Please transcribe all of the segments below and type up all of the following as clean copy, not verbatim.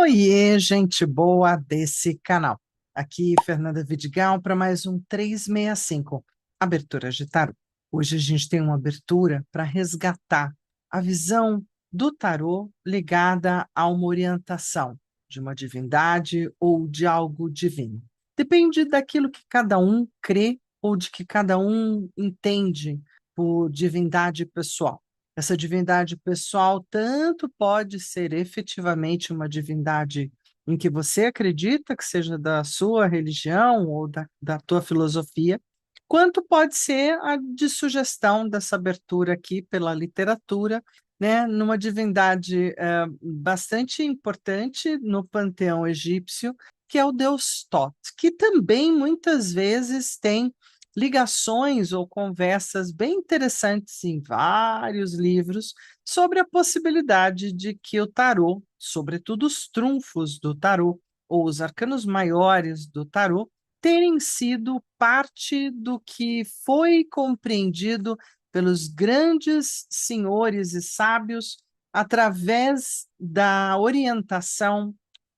Oiê, gente boa desse canal. Aqui, Fernanda Vidigal, para mais um 365, abertura de tarô. Hoje a gente tem uma abertura para resgatar a visão do tarô ligada a uma orientação de uma divindade ou de algo divino. Depende daquilo que cada um crê ou de que cada um entende por divindade pessoal. Essa divindade pessoal tanto pode ser efetivamente uma divindade em que você acredita que seja da sua religião ou da tua filosofia, quanto pode ser a de sugestão dessa abertura aqui pela literatura, né, numa divindade bastante importante no panteão egípcio, que é o deus Thoth, que também muitas vezes tem ligações ou conversas bem interessantes em vários livros sobre a possibilidade de que o tarô, sobretudo os trunfos do tarô ou os arcanos maiores do tarô, terem sido parte do que foi compreendido pelos grandes senhores e sábios através da orientação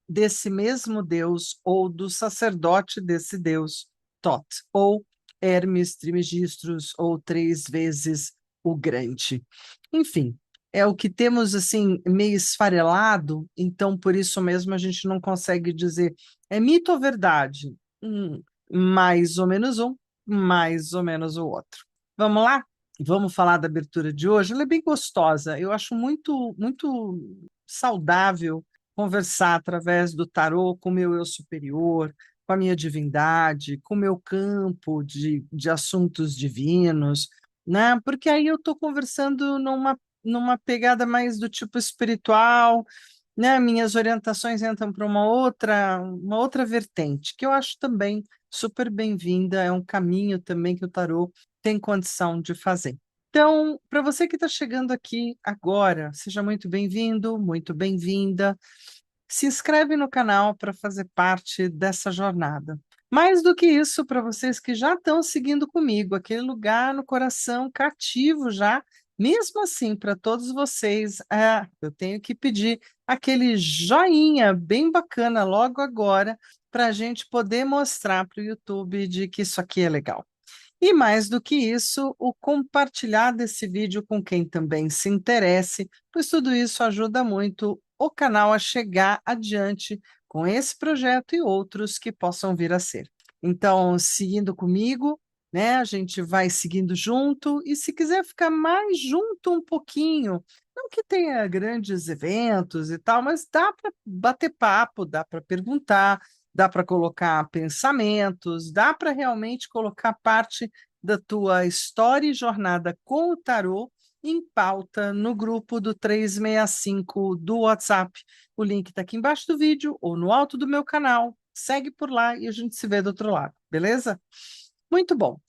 desse mesmo Deus ou do sacerdote desse Deus, Thoth, ou Hermes Trismegistus, ou três vezes o Grande. Enfim, é o que temos assim meio esfarelado, então por isso mesmo a gente não consegue dizer é mito ou verdade. Mais ou menos um, mais ou menos o outro. Vamos lá? Vamos falar da abertura de hoje. Ela é bem gostosa. Eu acho muito saudável conversar através do tarô com o meu eu superior, com a minha divindade, com o meu campo de assuntos divinos, né? Porque aí eu estou conversando numa pegada mais do tipo espiritual, né? Minhas orientações entram para uma outra vertente, que eu acho também super bem-vinda, é um caminho também que o tarô tem condição de fazer. Então, para você que está chegando aqui agora, seja muito bem-vindo, muito bem-vinda. Se inscreve no canal para fazer parte dessa jornada. Mais do que isso, para vocês que já estão seguindo comigo, aquele lugar no coração cativo já, mesmo assim, para todos vocês, eu tenho que pedir aquele joinha bem bacana logo agora, para a gente poder mostrar para o YouTube de que isso aqui é legal. E mais do que isso, o compartilhar desse vídeo com quem também se interesse, pois tudo isso ajuda muito o canal a chegar adiante com esse projeto e outros que possam vir a ser. Então, seguindo comigo, né, a gente vai seguindo junto, e se quiser ficar mais junto um pouquinho, não que tenha grandes eventos e tal, mas dá para bater papo, dá para perguntar, dá para colocar pensamentos, dá para realmente colocar parte da tua história e jornada com o tarô em pauta no grupo do 365 do WhatsApp. O link está aqui embaixo do vídeo ou no alto do meu canal. Segue por lá e a gente se vê do outro lado, beleza? Muito bom.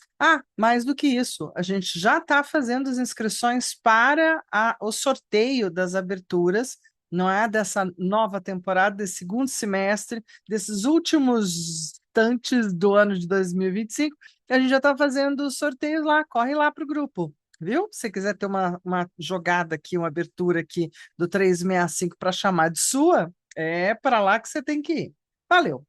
Mais do que isso, a gente já está fazendo as inscrições para o sorteio das aberturas, não é? Dessa nova temporada, desse segundo semestre, desses últimos instantes do ano de 2025. A gente já está fazendo sorteios lá, corre lá para o grupo, viu? Se quiser ter uma jogada aqui, uma abertura aqui do 365 para chamar de sua, é para lá que você tem que ir. Valeu!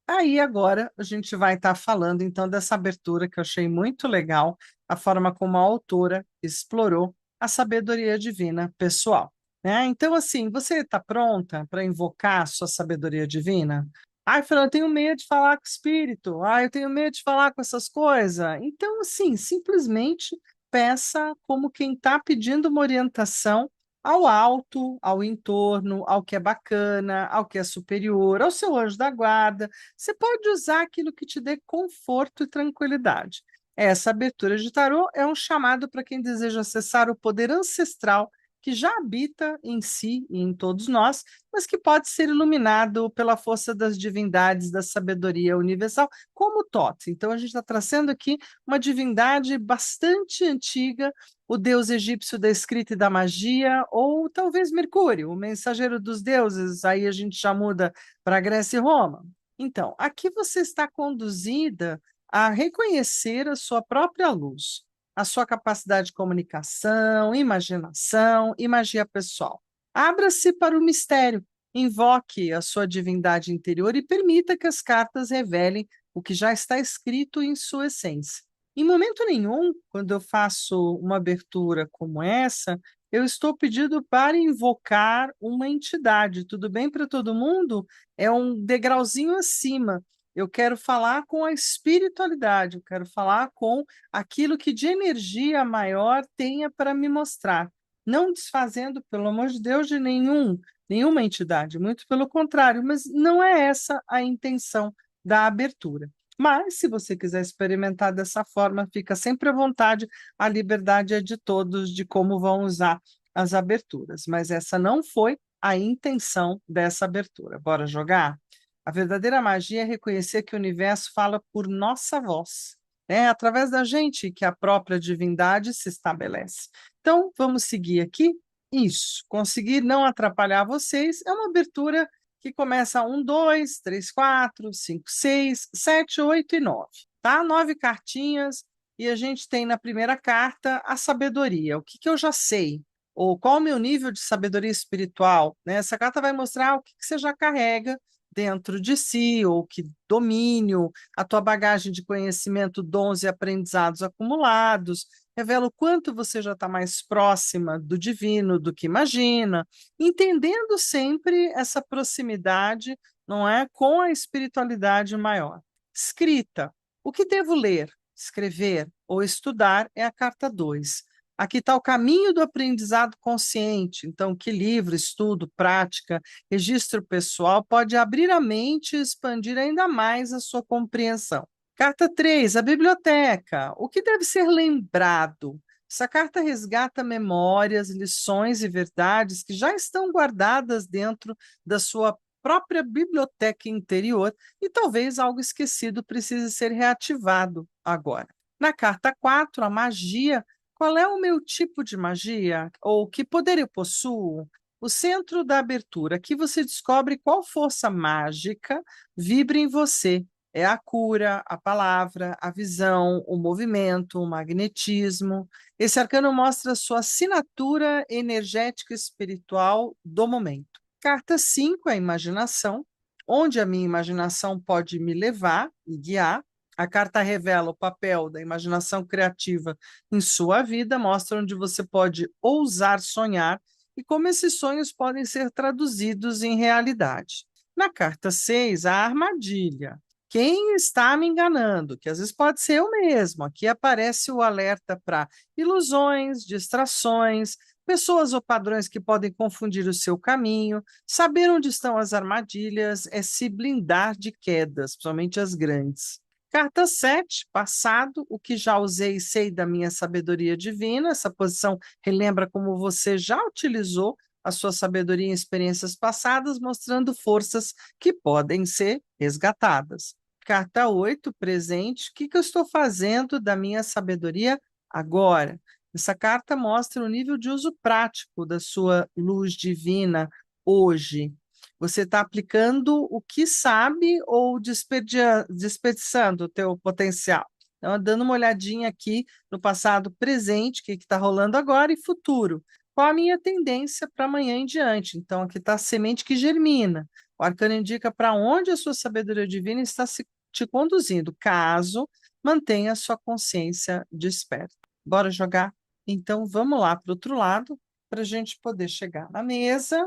Aí agora a gente vai estar falando então dessa abertura que eu achei muito legal, a forma como a autora explorou a sabedoria divina pessoal, né? Então, assim, você está pronta para invocar a sua sabedoria divina? Ai, Fernanda, eu tenho medo de falar com o espírito. Ai, eu tenho medo de falar com essas coisas. Então, assim, simplesmente peça como quem está pedindo uma orientação ao alto, ao entorno, ao que é bacana, ao que é superior, ao seu anjo da guarda. Você pode usar aquilo que te dê conforto e tranquilidade. Essa abertura de tarô é um chamado para quem deseja acessar o poder ancestral que já habita em si e em todos nós, mas que pode ser iluminado pela força das divindades da sabedoria universal, como Thoth. Então, a gente está trazendo aqui uma divindade bastante antiga, o deus egípcio da escrita e da magia, ou talvez Mercúrio, o mensageiro dos deuses, aí a gente já muda para Grécia e Roma. Então, aqui você está conduzida a reconhecer a sua própria luz, a sua capacidade de comunicação, imaginação e magia pessoal. Abra-se para o mistério, Invoque a sua divindade interior e permita que as cartas revelem o que já está escrito em sua essência. Em momento nenhum, quando eu faço uma abertura como essa, eu estou pedindo para invocar uma entidade. Tudo bem para todo mundo? É um degrauzinho acima. Eu quero falar com a espiritualidade, eu quero falar com aquilo que de energia maior tenha para me mostrar. Não desfazendo, pelo amor de Deus, de nenhuma entidade, muito pelo contrário, mas não é essa a intenção da abertura. Mas, se você quiser experimentar dessa forma, fica sempre à vontade, a liberdade é de todos de como vão usar as aberturas. Mas essa não foi a intenção dessa abertura. Bora jogar? A verdadeira magia é reconhecer que o universo fala por nossa voz. É através da gente que a própria divindade se estabelece. Então, vamos seguir aqui. Isso, conseguir não atrapalhar vocês é uma abertura que começa 1, 2, 3, 4, 5, 6, 7, 8 e 9, tá? 9 cartinhas e a gente tem na primeira carta a sabedoria. O que que eu já sei? Ou qual o meu nível de sabedoria espiritual, né? Essa carta vai mostrar o que que você já carrega dentro de si, ou que domínio, a tua bagagem de conhecimento, dons e aprendizados acumulados, revela o quanto você já está mais próxima do divino do que imagina, entendendo sempre essa proximidade, não é, com a espiritualidade maior. Escrita. O que devo ler, escrever ou estudar é a carta 2. Aqui está o caminho do aprendizado consciente. Então, que livro, estudo, prática, registro pessoal pode abrir a mente e expandir ainda mais a sua compreensão. Carta 3, a biblioteca. O que deve ser lembrado? Essa carta resgata memórias, lições e verdades que já estão guardadas dentro da sua própria biblioteca interior e talvez algo esquecido precise ser reativado agora. Na carta 4, a magia. Qual é o meu tipo de magia? Ou que poder eu possuo? O centro da abertura. Aqui você descobre qual força mágica vibra em você. É a cura, a palavra, a visão, o movimento, o magnetismo. Esse arcano mostra a sua assinatura energética espiritual do momento. Carta 5 é a imaginação, onde a minha imaginação pode me levar e guiar. A carta revela o papel da imaginação criativa em sua vida, mostra onde você pode ousar sonhar e como esses sonhos podem ser traduzidos em realidade. Na carta 6, a armadilha. Quem está me enganando? Que às vezes pode ser eu mesmo. Aqui aparece o alerta para ilusões, distrações, pessoas ou padrões que podem confundir o seu caminho. Saber onde estão as armadilhas é se blindar de quedas, principalmente as grandes. Carta 7, passado, o que já usei e sei da minha sabedoria divina. Essa posição relembra como você já utilizou a sua sabedoria em experiências passadas, mostrando forças que podem ser resgatadas. Carta 8, presente, o que eu estou fazendo da minha sabedoria agora? Essa carta mostra o nível de uso prático da sua luz divina hoje. Você está aplicando o que sabe ou desperdiçando o teu potencial? Então, dando uma olhadinha aqui no passado, presente, o que está rolando agora e futuro. Qual a minha tendência para amanhã em diante? Então, aqui está a semente que germina. O arcano indica para onde a sua sabedoria divina está te conduzindo, caso mantenha a sua consciência desperta. Bora jogar? Então, vamos lá para o outro lado, para a gente poder chegar na mesa.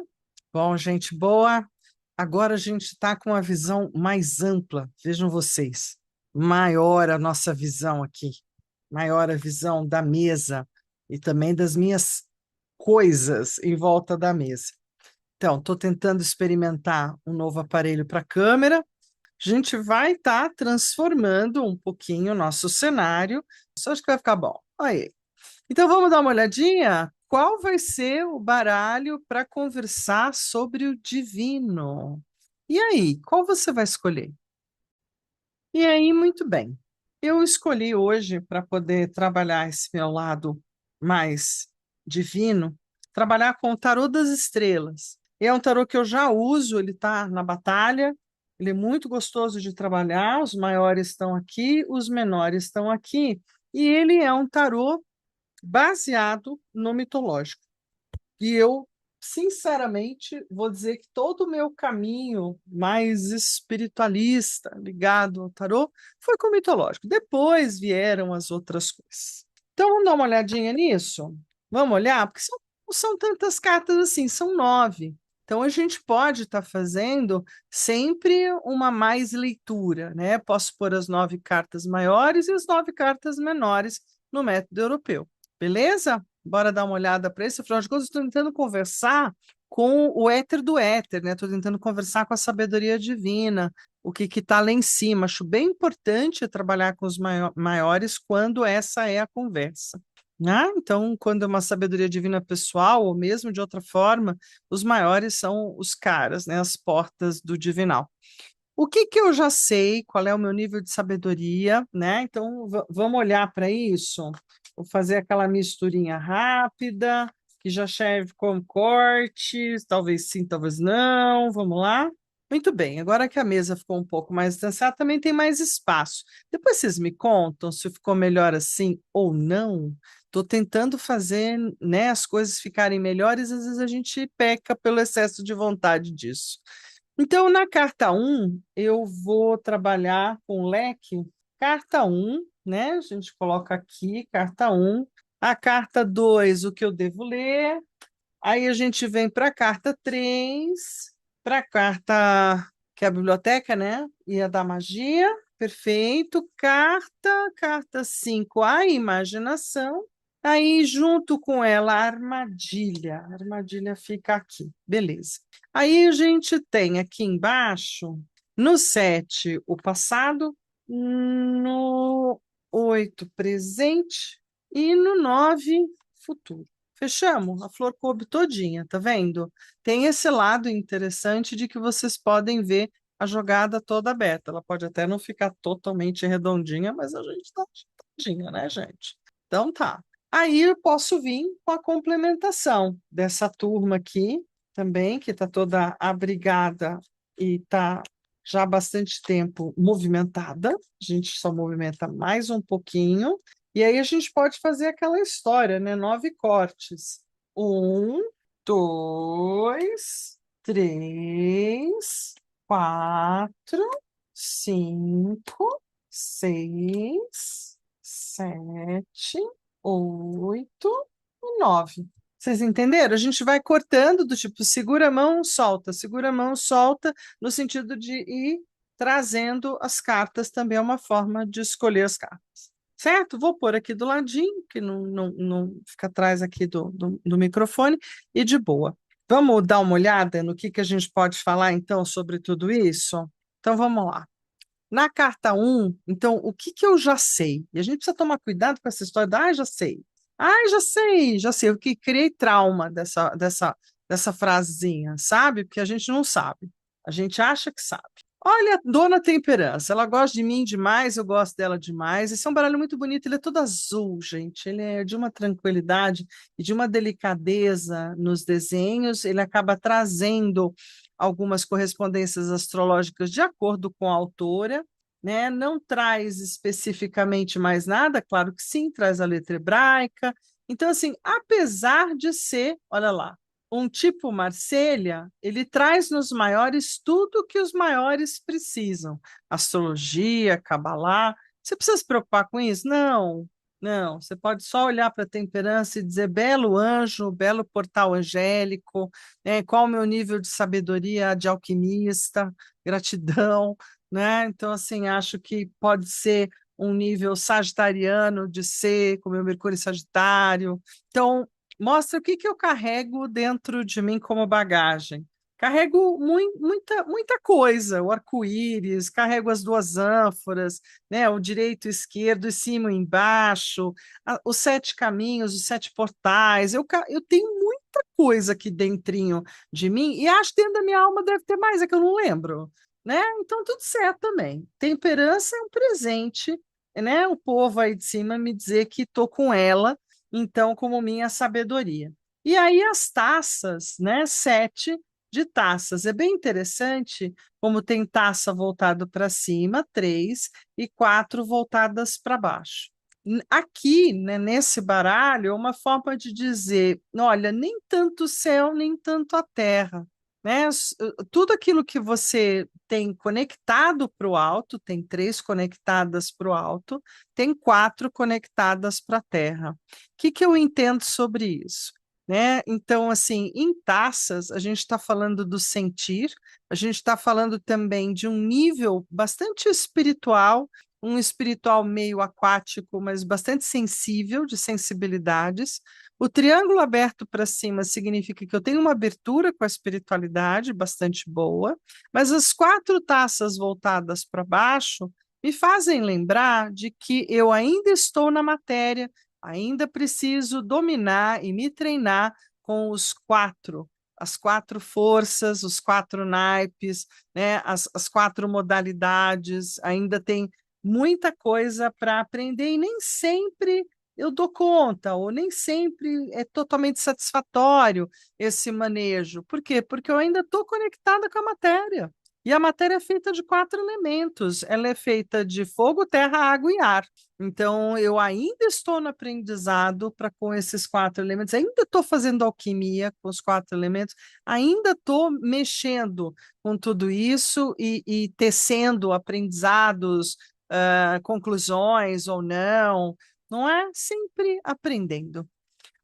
Bom, gente boa, agora a gente está com uma visão mais ampla, vejam vocês, maior a nossa visão aqui, maior a visão da mesa e também das minhas coisas em volta da mesa. Então, estou tentando experimentar um novo aparelho para câmera. A gente vai estar transformando um pouquinho o nosso cenário. Só acho que vai ficar bom. Aí. Então vamos dar uma olhadinha? Qual vai ser o baralho para conversar sobre o divino? E aí, qual você vai escolher? E aí, muito bem. Eu escolhi hoje para poder trabalhar esse meu lado mais divino, trabalhar com o tarô das estrelas. É um tarô que eu já uso, ele está na batalha, ele é muito gostoso de trabalhar, os maiores estão aqui, os menores estão aqui, e ele é um tarô baseado no mitológico. E eu sinceramente, vou dizer que todo o meu caminho mais espiritualista, ligado ao tarô, foi com o mitológico. Depois vieram as outras coisas. Então, vamos dar uma olhadinha nisso? Vamos olhar? Porque não são tantas cartas assim, são 9. Então, a gente pode estar fazendo sempre uma mais leitura, né? Posso pôr as 9 cartas maiores e as 9 cartas menores no método europeu. Beleza? Bora dar uma olhada para isso. Afinal de contas, estou tentando conversar com o éter do éter, né? Estou tentando conversar com a sabedoria divina, o que está lá em cima. Acho bem importante trabalhar com os maiores quando essa é a conversa. Né? Então, quando é uma sabedoria divina pessoal, ou mesmo de outra forma, os maiores são os caras, né? As portas do divinal. O que que eu já sei, qual é o meu nível de sabedoria, né? Então, vamos olhar para isso. Vou fazer aquela misturinha rápida, que já serve como corte, talvez sim, talvez não. Vamos lá? Muito bem, agora que a mesa ficou um pouco mais distanciada, também tem mais espaço. Depois vocês me contam se ficou melhor assim ou não. Estou tentando fazer, né, as coisas ficarem melhores, às vezes a gente peca pelo excesso de vontade disso. Então, na carta um, eu vou trabalhar com leque. Carta um, né? A gente coloca aqui, carta um. A carta 2, o que eu devo ler. Aí a gente vem para a carta 3, para a carta que é a biblioteca, né? E a da magia. Perfeito. Carta 5, a imaginação. Aí, junto com ela, a armadilha. A armadilha fica aqui. Beleza. Aí a gente tem aqui embaixo, no 7, o passado, no 8, presente, e no 9, futuro. Fechamos? A flor coube todinha, tá vendo? Tem esse lado interessante de que vocês podem ver a jogada toda aberta. Ela pode até não ficar totalmente redondinha, mas a gente tá redondinha, né, gente? Então tá. Aí eu posso vir com a complementação dessa turma aqui também, que está toda abrigada e está já há bastante tempo movimentada. A gente só movimenta mais um pouquinho. E aí a gente pode fazer aquela história, né? 9 cortes. 1, 2, 3, 4, 5, 6, 7, 8 e 9. Vocês entenderam? A gente vai cortando do tipo segura a mão, solta, no sentido de ir trazendo as cartas também é uma forma de escolher as cartas. Certo? Vou pôr aqui do ladinho, que não fica atrás aqui do microfone, e de boa. Vamos dar uma olhada no que a gente pode falar, então, sobre tudo isso? Então, vamos lá. Na carta um, então, o que eu já sei? E a gente precisa tomar cuidado com essa história da, já sei. Já sei. Eu que criei trauma dessa frasezinha, sabe? Porque a gente não sabe. A gente acha que sabe. Olha, Dona Temperança, ela gosta de mim demais, eu gosto dela demais. Esse é um baralho muito bonito, ele é todo azul, gente. Ele é de uma tranquilidade e de uma delicadeza nos desenhos. Ele acaba trazendo algumas correspondências astrológicas de acordo com a autora, né? Não traz especificamente mais nada, claro que sim, traz a letra hebraica. Então, assim, apesar de ser, olha lá, um tipo Marselha, ele traz nos maiores tudo que os maiores precisam. Astrologia, Cabalá. Você precisa se preocupar com isso? Não, não. Você pode só olhar para a temperança e dizer belo anjo, belo portal angélico, né? Qual o meu nível de sabedoria de alquimista, gratidão, né? Então, assim, acho que pode ser um nível sagitariano de ser, com o meu Mercúrio em Sagitário. Então, mostra o que eu carrego dentro de mim como bagagem. Carrego muita coisa, o arco-íris, carrego as 2 ânforas, né, o direito e o esquerdo, em cima e embaixo, os 7 caminhos, os 7 portais. Eu tenho muita coisa aqui dentrinho de mim e acho que dentro da minha alma deve ter mais, é que eu não lembro, né? Então tudo certo também. Temperança é um presente, né? O povo aí de cima me dizer que estou com ela então como minha sabedoria. E aí as taças, né? 7 de taças. É bem interessante como tem taça voltado para cima, 3, e 4 voltadas para baixo. Aqui, né, nesse baralho, é uma forma de dizer, olha, nem tanto o céu, nem tanto a terra, né? Tudo aquilo que você tem conectado para o alto, tem três conectadas para o alto, tem quatro conectadas para a terra. O que que eu entendo sobre isso? Né? Então, assim, em taças, a gente está falando do sentir, a gente está falando também de um nível bastante espiritual, um espiritual meio aquático, mas bastante sensível, de sensibilidades. O triângulo aberto para cima significa que eu tenho uma abertura com a espiritualidade bastante boa, mas as quatro taças voltadas para baixo me fazem lembrar de que eu ainda estou na matéria, ainda preciso dominar e me treinar com os quatro. As quatro forças, os quatro naipes, né, as quatro modalidades, ainda tem muita coisa para aprender e nem sempre eu dou conta, ou nem sempre é totalmente satisfatório esse manejo. Por quê? Porque eu ainda estou conectada com a matéria. E a matéria é feita de quatro elementos. Ela é feita de fogo, terra, água e ar. Então, eu ainda estou no aprendizado para com esses quatro elementos, ainda estou fazendo alquimia com os quatro elementos, ainda estou mexendo com tudo isso e tecendo aprendizados, conclusões ou não, não é? Sempre aprendendo.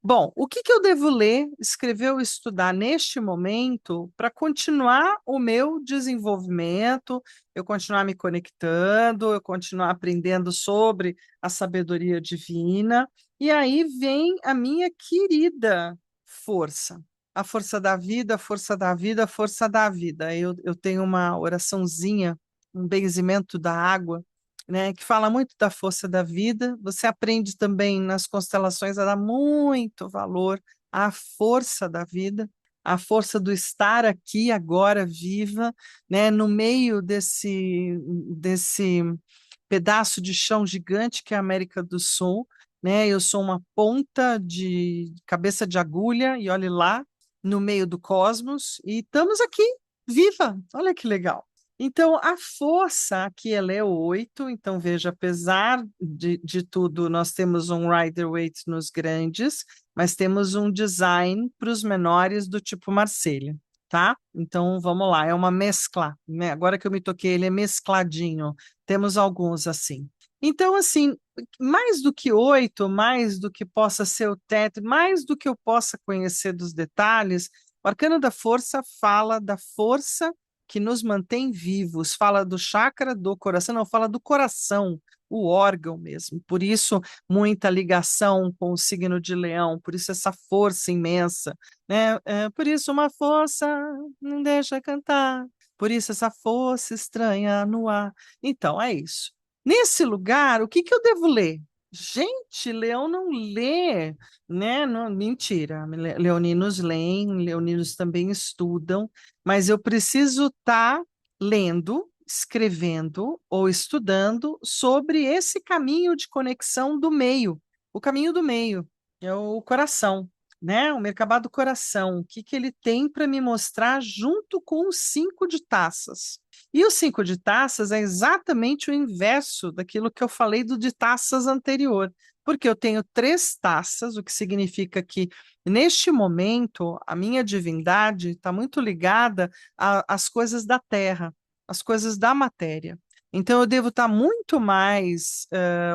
Bom, o que que eu devo ler, escrever ou estudar neste momento para continuar o meu desenvolvimento, eu continuar me conectando, eu continuar aprendendo sobre a sabedoria divina? E aí vem a minha querida força, a força da vida, a força da vida, a força da vida. Eu tenho uma oraçãozinha, um benzimento da água, né, que fala muito da força da vida. Você aprende também nas constelações a dar muito valor à força da vida, à força do estar aqui agora viva, né, no meio desse pedaço de chão gigante que é a América do Sul, né? Eu sou uma ponta de cabeça de agulha e olhe lá no meio do cosmos e estamos aqui viva. Olha que legal. Então, a força aqui ela é 8, então veja, apesar de tudo, nós temos um Rider-Waite nos grandes, mas temos um design para os menores do tipo Marselha, tá? Então, vamos lá, é uma mescla, né? Agora que eu me toquei, ele é mescladinho, temos alguns assim. Então, assim, mais do que 8, mais do que possa ser o teto, mais do que eu possa conhecer dos detalhes, o Arcano da Força fala da força que nos mantém vivos, fala do chakra do coração, não, fala do coração, o órgão mesmo. Por isso, muita ligação com o signo de Leão, por isso essa força imensa, né? Por isso, uma força não deixa cantar, por isso essa força estranha no ar. Então, é isso. Nesse lugar, o que que eu devo ler? Gente, Leão não lê, né? Não, mentira, leoninos leem, leoninos também estudam, mas eu preciso estar lendo, escrevendo ou estudando sobre esse caminho de conexão do meio. O caminho do meio é o coração, né? O Merkabah do coração. O que que ele tem para me mostrar junto com os 5 de taças? E o 5 de taças é exatamente o inverso daquilo que eu falei do de taças anterior, porque eu tenho 3 taças, o que significa que neste momento, a minha divindade está muito ligada às coisas da terra, às coisas da matéria. Então, eu devo estar muito mais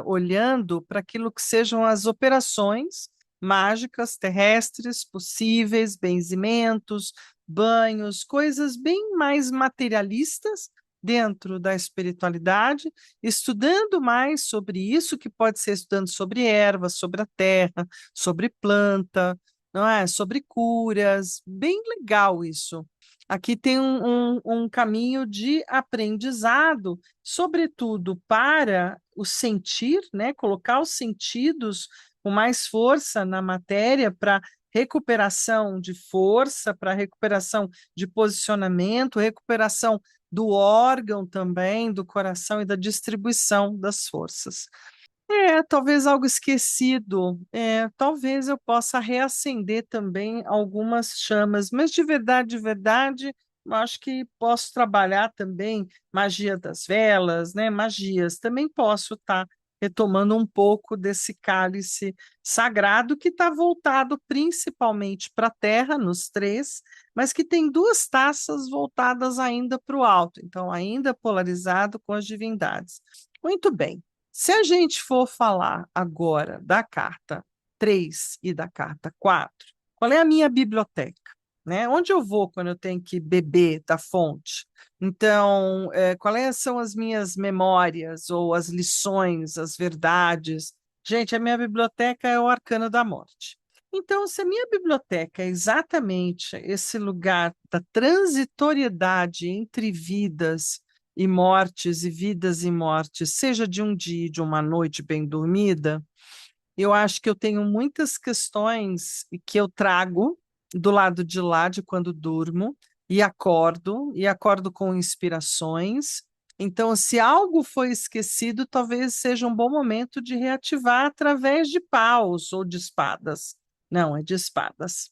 olhando para aquilo que sejam as operações mágicas, terrestres, possíveis, benzimentos, banhos, coisas bem mais materialistas dentro da espiritualidade, estudando mais sobre isso, que pode ser estudando sobre ervas, sobre a terra, sobre planta, não é? Sobre curas, bem legal isso. Aqui tem um caminho de aprendizado, sobretudo para o sentir, né? Colocar os sentidos com mais força na matéria para recuperação de força, para recuperação de posicionamento, recuperação do órgão também, do coração e da distribuição das forças. Talvez algo esquecido. Talvez eu possa reacender também algumas chamas, mas de verdade, eu acho que posso trabalhar também magia das velas, né? Magias, também posso estar retomando um pouco desse cálice sagrado que está voltado principalmente para a terra, nos três, mas que tem duas taças voltadas ainda para o alto, então ainda polarizado com as divindades. Muito bem. Se a gente for falar agora da carta 3 e da carta 4, qual é a minha biblioteca? Né? Onde eu vou quando eu tenho que beber da fonte? Então, quais são as minhas memórias ou as lições, as verdades? Gente, a minha biblioteca é o Arcano da Morte. Então, se a minha biblioteca é exatamente esse lugar da transitoriedade entre vidas e mortes, e vidas e mortes, seja de um dia e de uma noite bem dormida, eu acho que eu tenho muitas questões que eu trago do lado de lá de quando durmo e acordo com inspirações. Então, se algo foi esquecido, talvez seja um bom momento de reativar através de paus ou de espadas. Não, é de espadas.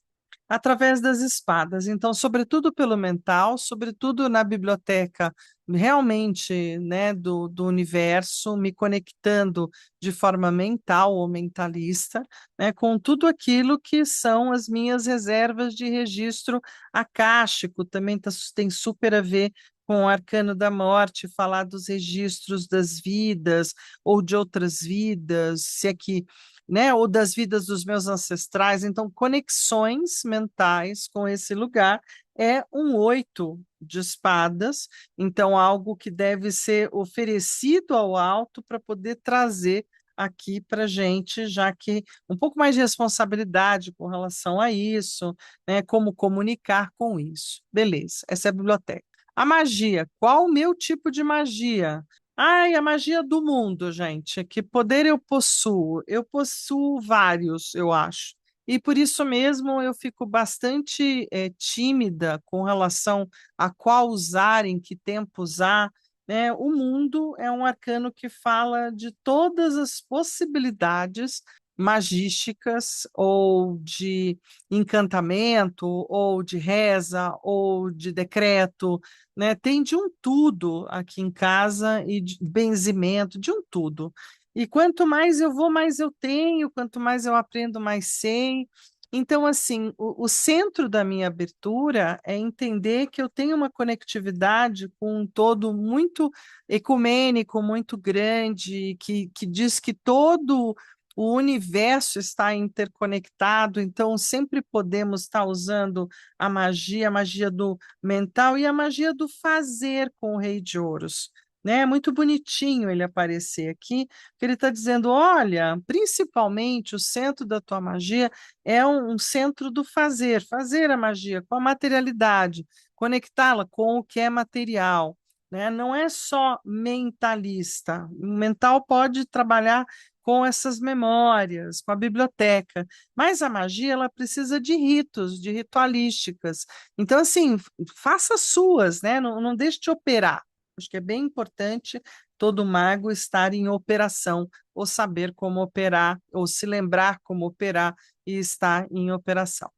Através das espadas. Então, sobretudo pelo mental, sobretudo na biblioteca realmente, né, do universo, me conectando de forma mental ou mentalista, né, com tudo aquilo que são as minhas reservas de registro acástico, também tem super a ver com o arcano da morte, falar dos registros das vidas ou de outras vidas, se é que, né, ou das vidas dos meus ancestrais, então conexões mentais com esse lugar é um 8 de espadas, então algo que deve ser oferecido ao alto para poder trazer aqui para a gente, já que um pouco mais de responsabilidade com relação a isso, né? Como comunicar com isso. Beleza, essa é a biblioteca. A magia, qual o meu tipo de magia? Ai, a magia do mundo, gente. Que poder eu possuo? Eu possuo vários, eu acho. E por isso mesmo eu fico bastante tímida com relação a qual usar, em que tempo usar, né? O mundo é um arcano que fala de todas as possibilidades magísticas ou de encantamento ou de reza ou de decreto, né? Tem de um tudo aqui em casa e de benzimento, de um tudo. E quanto mais eu vou, mais eu tenho, quanto mais eu aprendo, mais sei. Então, assim, o centro da minha abertura é entender que eu tenho uma conectividade com um todo muito ecumênico, muito grande, que diz que todo o universo está interconectado, então sempre podemos estar usando a magia do mental e a magia do fazer com o Rei de Ouros. Né? É muito bonitinho ele aparecer aqui, porque ele está dizendo: olha, principalmente o centro da tua magia é um centro do fazer, fazer a magia com a materialidade, conectá-la com o que é material. Né? Não é só mentalista. O mental pode trabalhar com essas memórias, com a biblioteca, mas a magia ela precisa de ritos, de ritualísticas. Então, assim, faça suas, né? Não deixe de operar. Acho que é bem importante todo mago estar em operação, ou saber como operar, ou se lembrar como operar e estar em operação.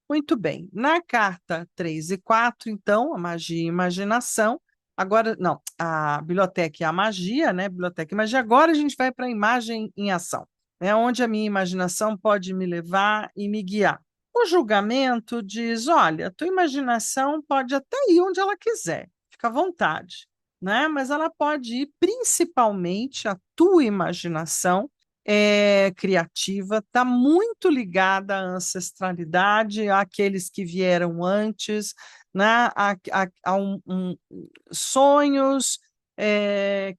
Muito bem. Na carta 3 e 4, então, a magia e imaginação. Agora, não, a biblioteca e a magia, né? Biblioteca e magia. Agora a gente vai para a imagem em ação, né? Onde a minha imaginação pode me levar e me guiar. O julgamento diz: olha, a tua imaginação pode até ir onde ela quiser, fica à vontade, né? Mas ela pode ir principalmente a tua imaginação criativa, está muito ligada à ancestralidade, àqueles que vieram antes, né? Sonhos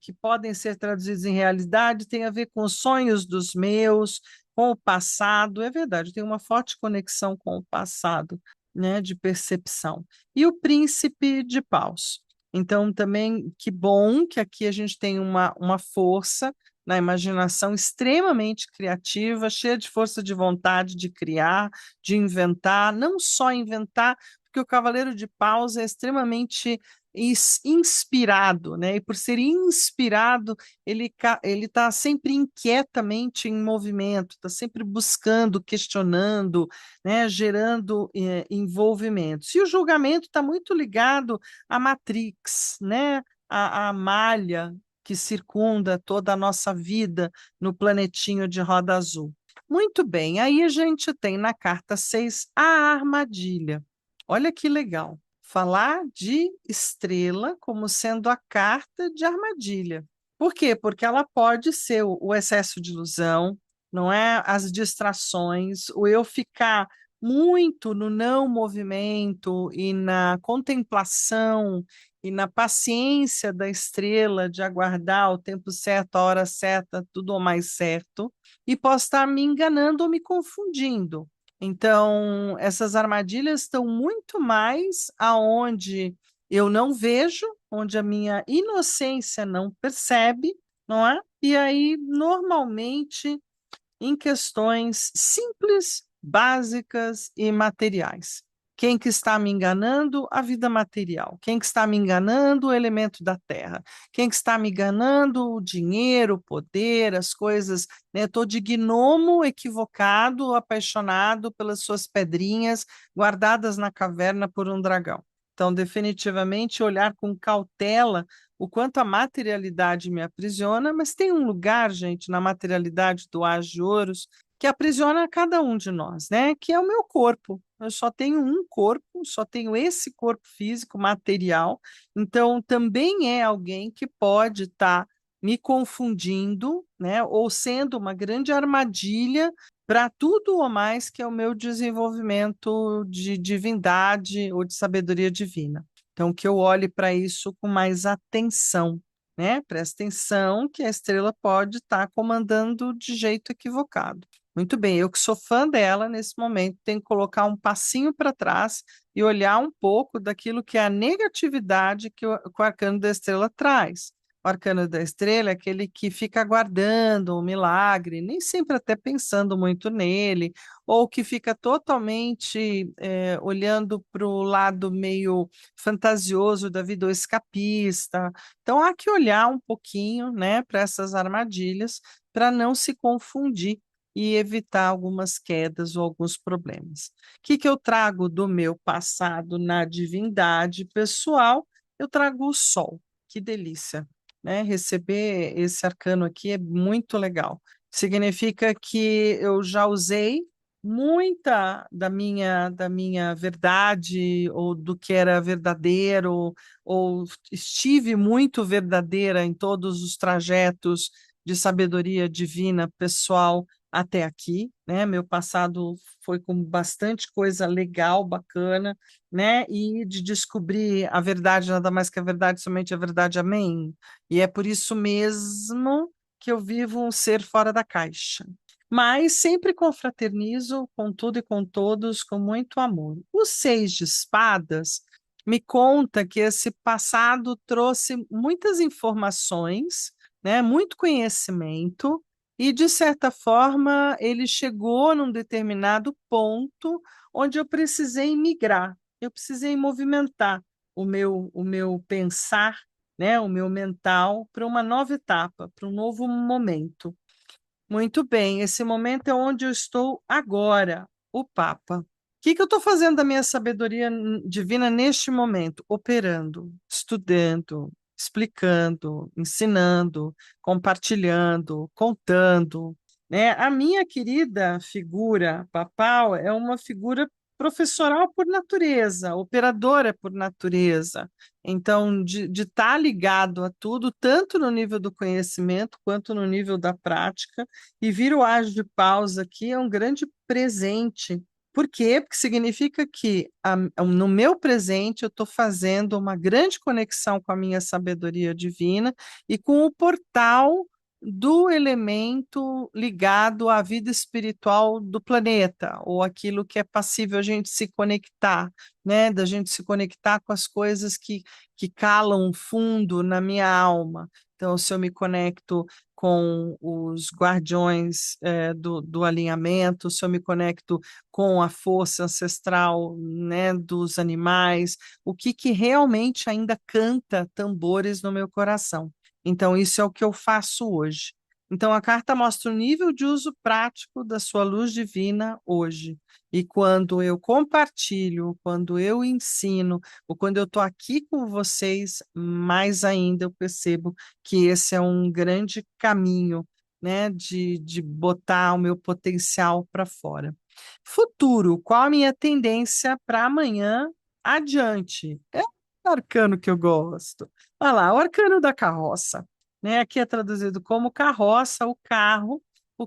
que podem ser traduzidos em realidade, tem a ver com os sonhos dos meus, com o passado, é verdade, tem uma forte conexão com o passado, né, de percepção. E o príncipe de paus. Então, também, que bom que aqui a gente tem uma força na imaginação extremamente criativa, cheia de força de vontade de criar, de inventar, não só inventar, porque o Cavaleiro de Paus é extremamente inspirado, né? E por ser inspirado, ele está sempre inquietamente em movimento, está sempre buscando, questionando, né? Gerando envolvimentos. E o julgamento está muito ligado à Matrix, né? A malha que circunda toda a nossa vida no planetinho de roda azul. Muito bem, aí a gente tem na carta 6 a armadilha. Olha que legal. Falar de estrela como sendo a carta de armadilha. Por quê? Porque ela pode ser o excesso de ilusão, não é? As distrações, o eu ficar muito no não movimento e na contemplação e na paciência da estrela de aguardar o tempo certo, a hora certa, tudo ao mais certo, e posso estar me enganando ou me confundindo. Então, essas armadilhas estão muito mais aonde eu não vejo, onde a minha inocência não percebe, não é? E aí, normalmente, em questões simples, básicas e materiais. Quem que está me enganando? A vida material. Quem que está me enganando? O elemento da terra. Quem que está me enganando? O dinheiro, o poder, as coisas. Né? Estou de gnomo equivocado, apaixonado pelas suas pedrinhas guardadas na caverna por um dragão. Então, definitivamente, olhar com cautela o quanto a materialidade me aprisiona, mas tem um lugar, gente, na materialidade do As de Ouros que aprisiona cada um de nós, né? Que é o meu corpo. Eu só tenho um corpo, só tenho esse corpo físico, material. Então, também é alguém que pode estar me confundindo, né? Ou sendo uma grande armadilha para tudo ou mais que é o meu desenvolvimento de divindade ou de sabedoria divina. Então, que eu olhe para isso com mais atenção, né? Presta atenção que a estrela pode estar comandando de jeito equivocado. Muito bem, eu que sou fã dela nesse momento, tenho que colocar um passinho para trás e olhar um pouco daquilo que é a negatividade que o arcano da estrela traz. O arcano da estrela é aquele que fica aguardando o milagre, nem sempre até pensando muito nele, ou que fica totalmente olhando para o lado meio fantasioso da vida, ou escapista. Então há que olhar um pouquinho, né, para essas armadilhas para não se confundir e evitar algumas quedas ou alguns problemas. O que que eu trago do meu passado na divindade pessoal? Eu trago o sol. Que delícia, né? Receber esse arcano aqui é muito legal. Significa que eu já usei muita da minha verdade ou do que era verdadeiro, ou estive muito verdadeira em todos os trajetos de sabedoria divina pessoal até aqui, né? Meu passado foi com bastante coisa legal, bacana, né? E de descobrir a verdade, nada mais que a verdade, somente a verdade, amém. E é por isso mesmo que eu vivo um ser fora da caixa. Mas sempre confraternizo com tudo e com todos com muito amor. O Seis de Espadas me conta que esse passado trouxe muitas informações, né, muito conhecimento, e, de certa forma, ele chegou num determinado ponto onde eu precisei migrar, eu precisei movimentar o meu pensar, né, o meu mental para uma nova etapa, para um novo momento. Muito bem, esse momento é onde eu estou agora, o Papa. O que que eu estou fazendo da minha sabedoria divina neste momento? Operando, estudando, explicando, ensinando, compartilhando, contando, né? A minha querida figura papal é uma figura professoral por natureza, operadora por natureza. Então, de estar ligado a tudo, tanto no nível do conhecimento quanto no nível da prática, e vir o ágio de pausa aqui é um grande presente. Por quê? Porque significa que no meu presente eu estou fazendo uma grande conexão com a minha sabedoria divina e com o portal do elemento ligado à vida espiritual do planeta, ou aquilo que é passível a gente se conectar, né? Da gente se conectar com as coisas que calam fundo na minha alma. Então, se eu me conecto com os guardiões do alinhamento, se eu me conecto com a força ancestral, né, dos animais, o que que realmente ainda canta tambores no meu coração. Então, isso é o que eu faço hoje. Então, a carta mostra o nível de uso prático da sua luz divina hoje. E quando eu compartilho, quando eu ensino, ou quando eu estou aqui com vocês, mais ainda eu percebo que esse é um grande caminho, né, de botar o meu potencial para fora. Futuro, qual a minha tendência para amanhã adiante? É o arcano que eu gosto. Olha lá, o arcano da carroça, né? Aqui é traduzido como carroça, o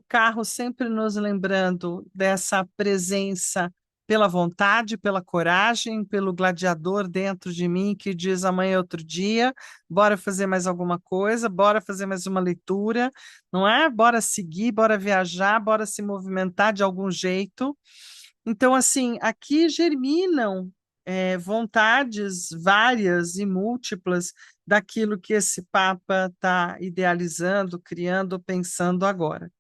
carro sempre nos lembrando dessa presença pela vontade, pela coragem, pelo gladiador dentro de mim que diz amanhã é outro dia, bora fazer mais alguma coisa, bora fazer mais uma leitura, não é? Bora seguir, bora viajar, bora se movimentar de algum jeito. Então, assim, aqui germinam vontades várias e múltiplas daquilo que esse Papa está idealizando, criando, pensando agora.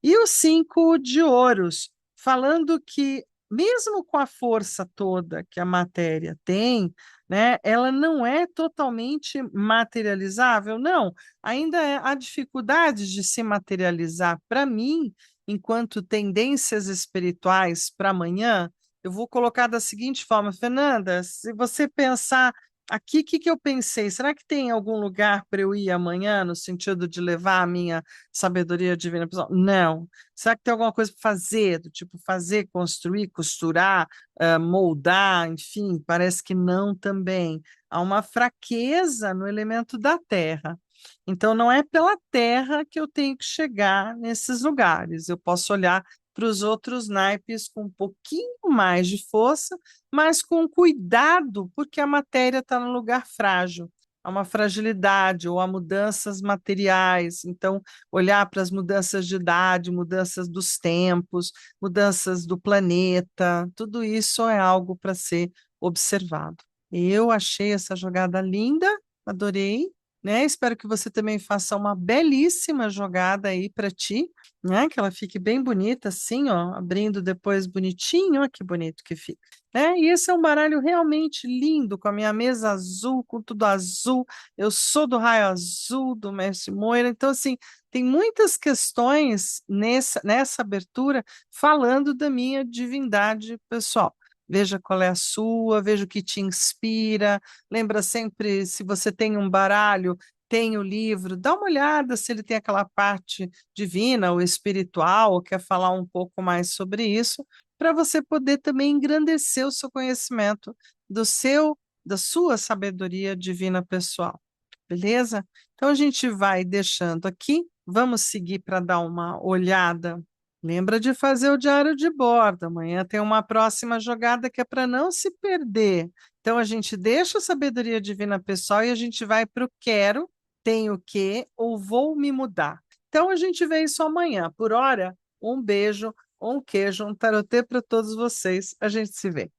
E os 5 de ouros, falando que, mesmo com a força toda que a matéria tem, né, ela não é totalmente materializável, não. Ainda há dificuldades de se materializar. Para mim, enquanto tendências espirituais para amanhã, eu vou colocar da seguinte forma, Fernanda, se você pensar aqui, o que que eu pensei? Será que tem algum lugar para eu ir amanhã, no sentido de levar a minha sabedoria divina pessoal? Não. Será que tem alguma coisa para fazer, do tipo fazer, construir, costurar, moldar, enfim? Parece que não também. Há uma fraqueza no elemento da terra. Então, não é pela terra que eu tenho que chegar nesses lugares. Eu posso olhar para os outros naipes com um pouquinho mais de força, mas com cuidado, porque a matéria está num lugar frágil. Há uma fragilidade ou há mudanças materiais. Então, olhar para as mudanças de idade, mudanças dos tempos, mudanças do planeta, tudo isso é algo para ser observado. Eu achei essa jogada linda, adorei, né? Espero que você também faça uma belíssima jogada aí para ti, né? Que ela fique bem bonita assim, ó, abrindo depois bonitinho, ó, que bonito que fica, né? E esse é um baralho realmente lindo, com a minha mesa azul, com tudo azul. Eu sou do raio azul do Mestre Moira, então assim, tem muitas questões nessa abertura falando da minha divindade pessoal. Veja qual é a sua, veja o que te inspira. Lembra sempre, se você tem um baralho, tem o livro, dá uma olhada se ele tem aquela parte divina ou espiritual, ou quer falar um pouco mais sobre isso, para você poder também engrandecer o seu conhecimento do seu, da sua sabedoria divina pessoal. Beleza? Então a gente vai deixando aqui, vamos seguir para dar uma olhada. Lembra de fazer o diário de bordo. Amanhã tem uma próxima jogada que é para não se perder. Então a gente deixa a sabedoria divina pessoal e a gente vai para o quero, tenho que ou vou me mudar. Então a gente vê isso amanhã. Por hora, um beijo, um queijo, um tarotê para todos vocês. A gente se vê.